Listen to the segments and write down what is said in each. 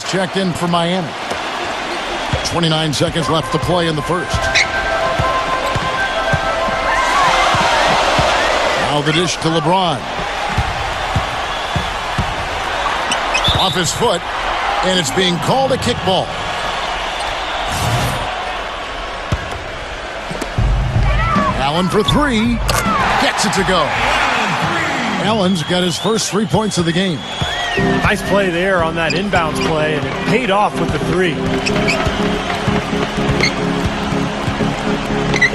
checked in for Miami. 29 seconds left to play in the first. Now the dish to LeBron. Off his foot, and it's being called a kickball. Allen for three. Gets it to go. Allen's got his first 3 points of the game. Nice play there on that inbounds play, and it paid off with the three.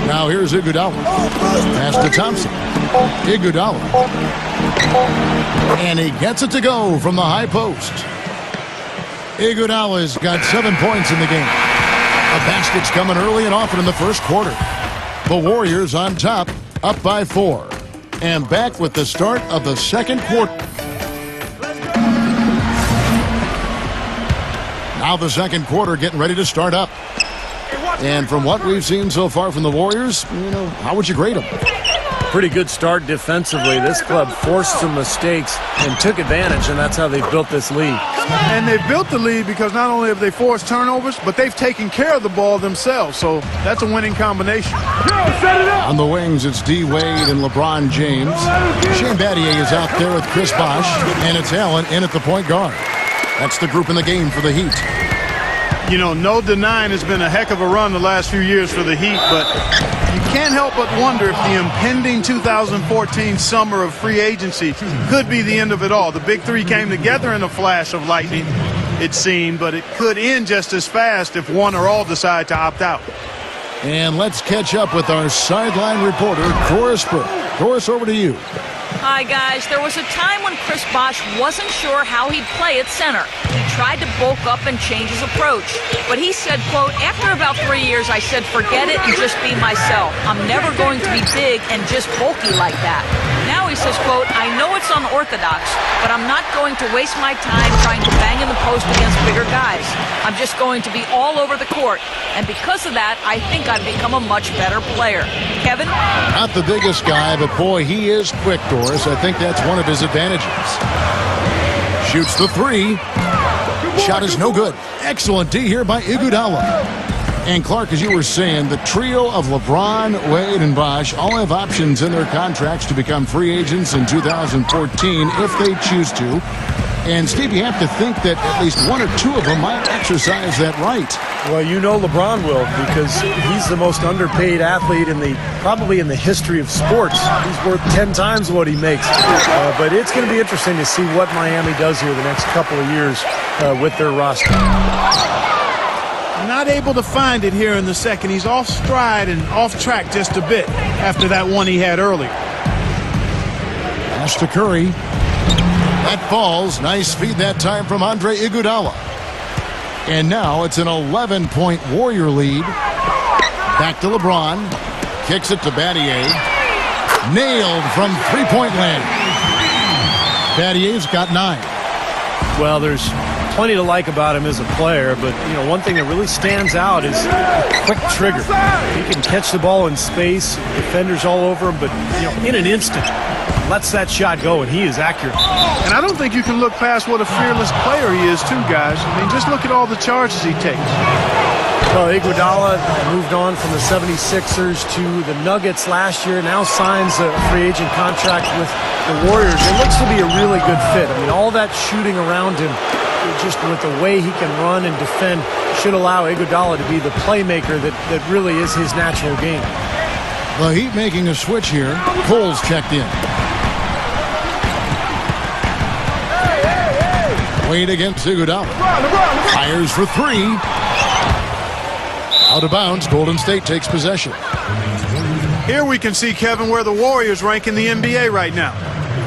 Now here's Iguodala. Pass to Thompson. Iguodala. And he gets it to go from the high post. Iguodala's got 7 points in the game. A basket's coming early and often in the first quarter. The Warriors on top, up by 4. And back with the start of the second quarter. Now the second quarter getting ready to start up. And from what we've seen so far from the Warriors, how would you grade them? Pretty good start defensively. This club forced some mistakes and took advantage, and that's how they built this lead. And they built the lead because not only have they forced turnovers, but they've taken care of the ball themselves. So that's a winning combination. On the wings, it's D. Wade and LeBron James. Shane Battier is out there with Chris Bosh, and it's Allen in at the point guard. That's the group in the game for the Heat. No denying it's been a heck of a run the last few years for the Heat, but you can't help but wonder if the impending 2014 summer of free agency could be the end of it all. The big three came together in a flash of lightning, it seemed, but it could end just as fast if one or all decide to opt out. And let's catch up with our sideline reporter, Doris Burke. Doris, over to you. Hi, guys. There was a time when Chris Bosh wasn't sure how he'd play at center. He tried to bulk up and change his approach. But he said, quote, after about 3 years, I said, forget it and just be myself. I'm never going to be big and just bulky like that. Now he says, quote, I know it's unorthodox, but I'm not going to waste my time trying to bang in the post against bigger guys. I'm just going to be all over the court. And because of that, I think I've become a much better player. Kevin? Not the biggest guy, but boy, he is quick, Doris. I think that's one of his advantages. Shoots the three. Shot is no good. Excellent D here by Iguodala. And Clark, as you were saying, the trio of LeBron, Wade, and Bosh all have options in their contracts to become free agents in 2014 if they choose to. And Steve, you have to think that at least one or two of them might exercise that right. Well, LeBron will, because he's the most underpaid athlete probably in the history of sports. He's worth 10 times what he makes. But it's going to be interesting to see what Miami does here the next couple of years with their roster. Not able to find it here in the second. He's off stride and off track just a bit after that one he had earlier. Pass to Curry. That falls. Nice feed that time from Andre Iguodala. And now it's an 11-point Warrior lead. Back to LeBron. Kicks it to Battier. Nailed from three-point land. Battier's got 9. Well, there's plenty to like about him as a player, but one thing that really stands out is quick trigger. He can catch the ball in space, defenders all over him, but in an instant lets that shot go, and he is accurate. And I don't think you can look past what a fearless player he is too, guys. I mean, just look at all the charges he takes. Well, Iguodala moved on from the 76ers to the Nuggets last year, now signs a free agent contract with the Warriors. It looks to be a really good fit. I mean, all that shooting around him, just with the way he can run and defend, should allow Iguodala to be the playmaker that really is his natural game. The Heat making a switch here. Cole's checked in. Wade against Iguodala. Fires for three. Out of bounds. Golden State takes possession. Here we can see, Kevin, where the Warriors rank in the NBA right now.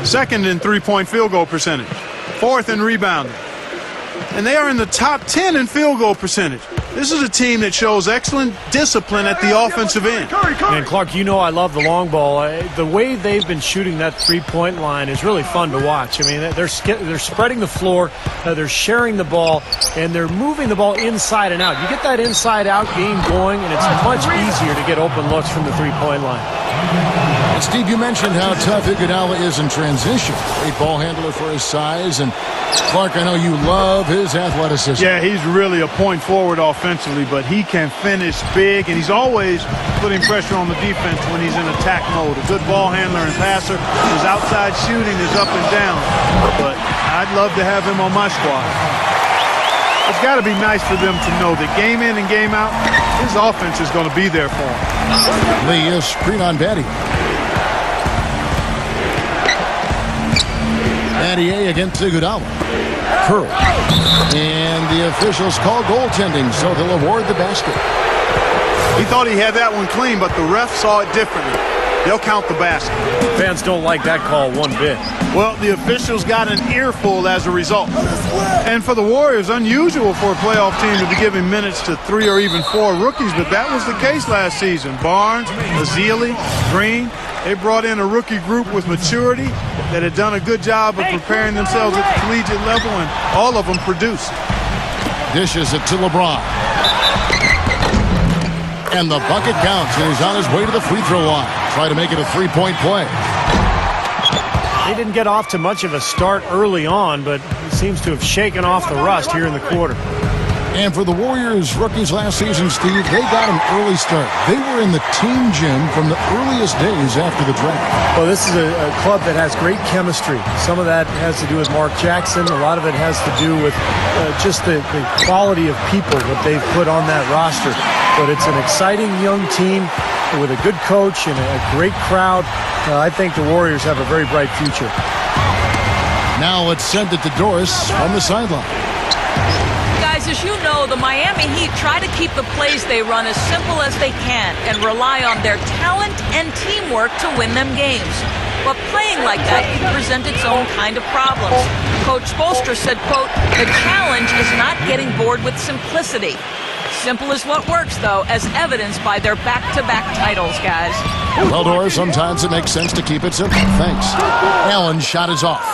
Second in three-point field goal percentage. Fourth in rebounding. And they are in the top 10 in field goal percentage. This is a team that shows excellent discipline at the offensive end. And Clark, I love the long ball. The way they've been shooting that three-point line is really fun to watch. I mean, they're spreading the floor, they're sharing the ball, and they're moving the ball inside and out. You get that inside-out game going, and it's much easier to get open looks from the three-point line. Steve, you mentioned how tough Iguodala is in transition. Great ball handler for his size. And Clark, I know you love his athleticism. Yeah, he's really a point forward offensively, but he can finish big, and he's always putting pressure on the defense when he's in attack mode. A good ball handler and passer. His outside shooting is up and down, but I'd love to have him on my squad. It's got to be nice for them to know that game in and game out, his offense is going to be there for him. Lee is screen on Battier. Battier against Iguodala. Curl. And the officials call goaltending, so they'll award the basket. He thought he had that one clean, but the ref saw it differently. They'll count the basket. Fans don't like that call one bit. Well, the officials got an earful as a result. And for the Warriors, unusual for a playoff team to be giving minutes to 3 or even 4 rookies, but that was the case last season. Barnes, Ezeli, Green, they brought in a rookie group with maturity that had done a good job of preparing themselves at the collegiate level, and all of them produced. Dishes it to LeBron. And the bucket counts, and he's on his way to the free throw line. Try to make it a 3-point play. They didn't get off to much of a start early on, but he seems to have shaken off the rust here in the quarter. And for the Warriors rookies last season, Steve, they got an early start. They were in the team gym from the earliest days after the draft. Well, this is a club that has great chemistry. Some of that has to do with Mark Jackson. A lot of it has to do with just the quality of people that they've put on that roster. But it's an exciting young team with a good coach and a great crowd. I think the Warriors have a very bright future. Now let's send it to Doris from the sideline. Guys, as you know, the Miami Heat try to keep the plays they run as simple as they can and rely on their talent and teamwork to win them games. But playing like that can present its own kind of problems. Coach Spoelstra said, quote, "The challenge is not getting bored with simplicity." Simple is what works, though, as evidenced by their back-to-back titles, guys. Well, Doris, sometimes it makes sense to keep it simple. Thanks. Allen's shot is off.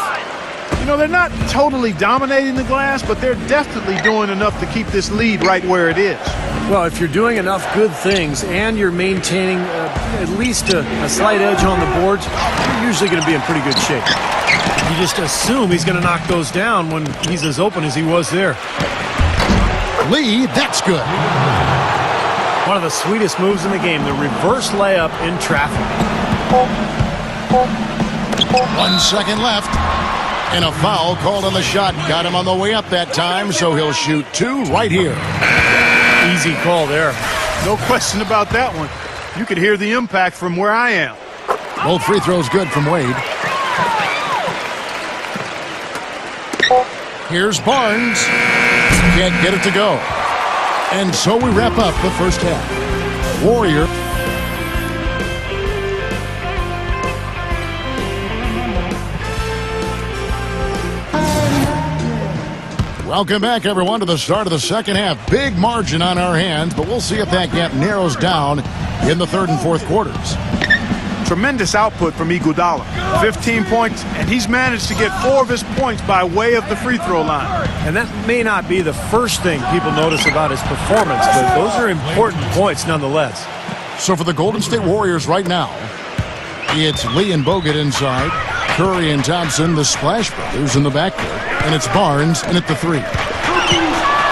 You know, they're not totally dominating the glass, but they're definitely doing enough to keep this lead right where it is. Well, if you're doing enough good things and you're maintaining at least a slight edge on the boards, you're usually going to be in pretty good shape. You just assume he's going to knock those down when he's as open as he was there. Lee, that's good. One of the sweetest moves in the game, the reverse layup in traffic. 1 second left. And a foul called on the shot. Got him on the way up that time, so he'll shoot 2 right here. Easy call there. No question about that one. You could hear the impact from where I am. Both free throws good from Wade. Here's Barnes. Can't get it to go. And so we wrap up the first half. Warrior. Welcome back, everyone, to the start of the second half. Big margin on our hands, but we'll see if that gap narrows down in the third and fourth quarters. Tremendous output from Iguodala. 15 points, and he's managed to get 4 of his points by way of the free throw line. And that may not be the first thing people notice about his performance, but those are important points nonetheless. So for the Golden State Warriors right now, it's Lee and Bogut inside, Curry and Thompson, the Splash Brothers in the backcourt, and it's Barnes in at the 3.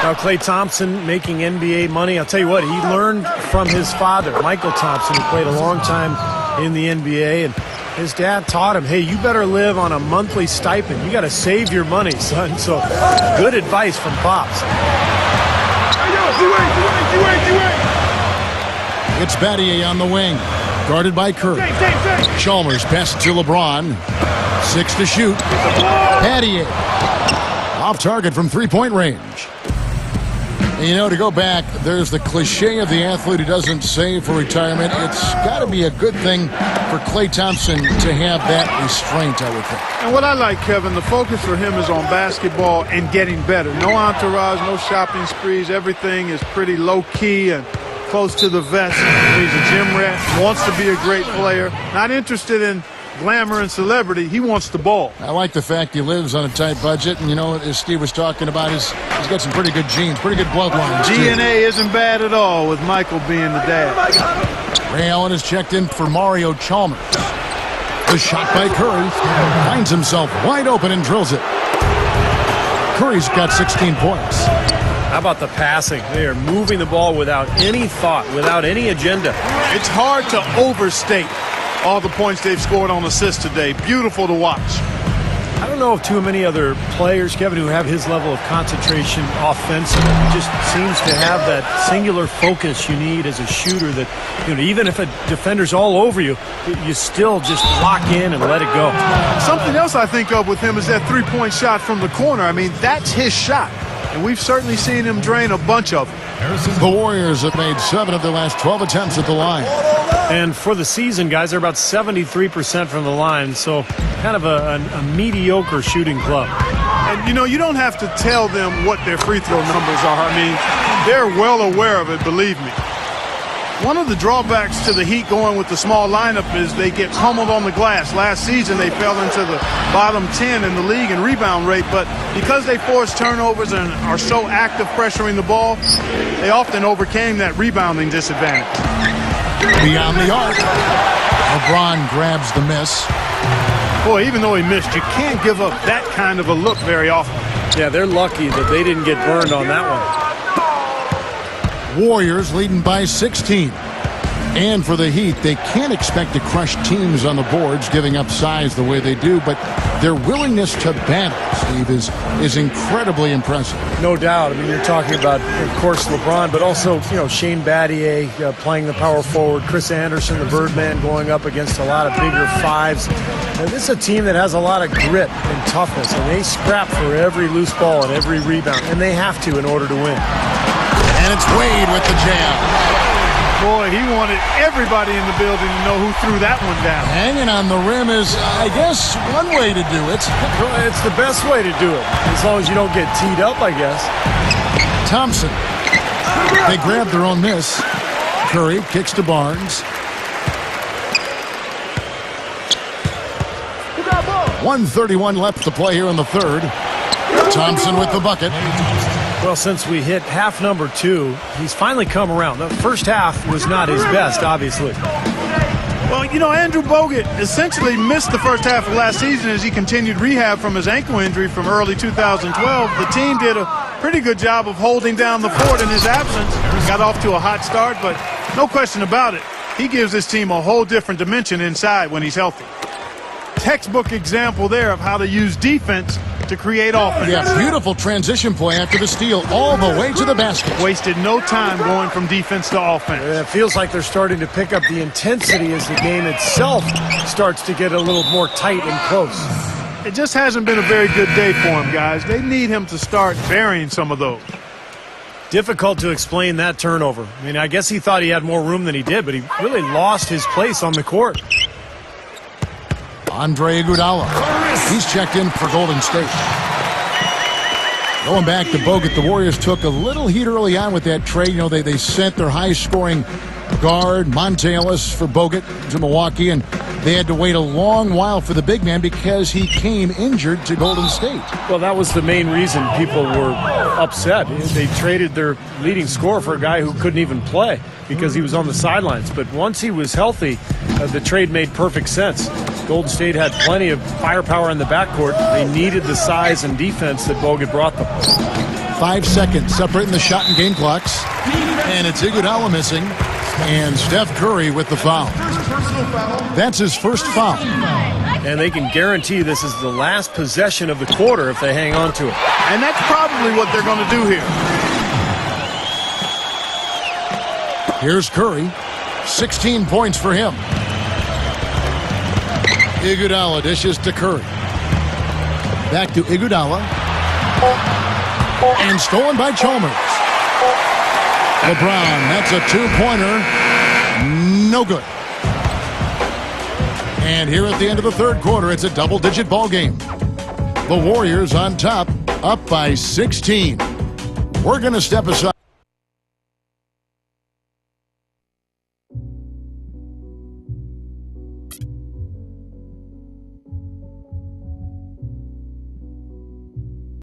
Now, Klay Thompson making NBA money. I'll tell you what, he learned from his father, Michael Thompson, who played a long time in the NBA, and his dad taught him, hey, you better live on a monthly stipend. You got to save your money, son. So good advice from Pops. It's Battier on the wing, guarded by Curry. Chalmers passes to LeBron. 6 to shoot. Battier off target from three-point range. And, you know, to go back, there's the cliche of the athlete who doesn't save for retirement. It's got to be a good thing for Klay Thompson to have that restraint, I would think. And what I like, Kevin, the focus for him is on basketball and getting better. No entourage, no shopping sprees. Everything is pretty low-key and close to the vest. He's a gym rat, wants to be a great player, not interested in glamour and celebrity. He wants the ball. I like the fact he lives on a tight budget, and, you know, as Steve was talking about, he's got some pretty good genes, pretty good bloodlines. DNA isn't bad at all with Michael being the dad. Ray Allen has checked in for Mario Chalmers. The shot by Curry. Finds himself wide open and drills it. Curry's got 16 points. How about the passing? They are moving the ball without any thought, without any agenda. It's hard to overstate all the points they've scored on assists today. Beautiful to watch. I don't know of too many other players, Kevin, who have his level of concentration offensively. He just seems to have that singular focus you need as a shooter that, even if a defender's all over you, you still just lock in and let it go. Something else I think of with him is that three-point shot from the corner. I mean, that's his shot. And we've certainly seen him drain a bunch of them. The Warriors have made 7 of their last 12 attempts at the line. And for the season, guys, they're about 73% from the line, so kind of a mediocre shooting club. And, you don't have to tell them what their free throw numbers are. I mean, they're well aware of it, believe me. One of the drawbacks to the Heat going with the small lineup is they get pummeled on the glass. Last season, they fell into the bottom 10 in the league in rebound rate, but because they force turnovers and are so active pressuring the ball, they often overcame that rebounding disadvantage. Beyond the arc, LeBron grabs the miss. Boy, even though he missed, you can't give up that kind of a look very often. Yeah, they're lucky that they didn't get burned on that one. Warriors leading by 16. And for the Heat, they can't expect to crush teams on the boards, giving up size the way they do, but their willingness to battle, Steve, is incredibly impressive. No doubt. I mean, you're talking about, of course, LeBron, but also, Shane Battier playing the power forward, Chris Anderson, the Birdman, going up against a lot of bigger fives. And this is a team that has a lot of grit and toughness, and they scrap for every loose ball and every rebound, and they have to in order to win. And it's Wade with the jam. Boy, he wanted everybody in the building to know who threw that one down. Hanging on the rim is, I guess, one way to do it. It's the best way to do it, as long as you don't get teed up, I guess. Thompson. They grab their own miss. Curry kicks to Barnes. 1:31 left to play here in the third. Thompson with the bucket. Well, since we hit half number 2, he's finally come around. The first half was not his best, obviously. Well, Andrew Bogut essentially missed the first half of last season as he continued rehab from his ankle injury from early 2012. The team did a pretty good job of holding down the fort in his absence. Got off to a hot start, but no question about it, he gives this team a whole different dimension inside when he's healthy. Textbook example there of how to use defense to create offense. Yeah, beautiful transition play after the steal all the way to the basket. Wasted no time going from defense to offense. It feels like they're starting to pick up the intensity as the game itself starts to get a little more tight and close. It just hasn't been a very good day for him, guys. They need him to start burying some of those. Difficult to explain that turnover. I mean, I guess he thought he had more room than he did, but he really lost his place on the court. Andre Iguodala. He's checked in for Golden State. Going back to Bogut, the Warriors took a little heat early on with that trade. They sent their high-scoring guard, Monte Ellis, for Bogut to Milwaukee, and they had to wait a long while for the big man because he came injured to Golden State. Well, that was the main reason people were upset. They traded their leading scorer for a guy who couldn't even play because he was on the sidelines. But once he was healthy, the trade made perfect sense. Golden State had plenty of firepower in the backcourt. They needed the size and defense that Bogut brought them. 5 seconds separating the shot and game clocks. And it's Iguodala missing. And Steph Curry with the foul. That's his first foul. And they can guarantee this is the last possession of the quarter if they hang on to it. And that's probably what they're going to do here. Here's Curry. 16 points for him. Iguodala dishes to Curry. Back to Iguodala. And stolen by Chalmers. LeBron, that's a two-pointer. No good. And here at the end of the third quarter, it's a double-digit ball game. The Warriors on top, up by 16. We're going to step aside.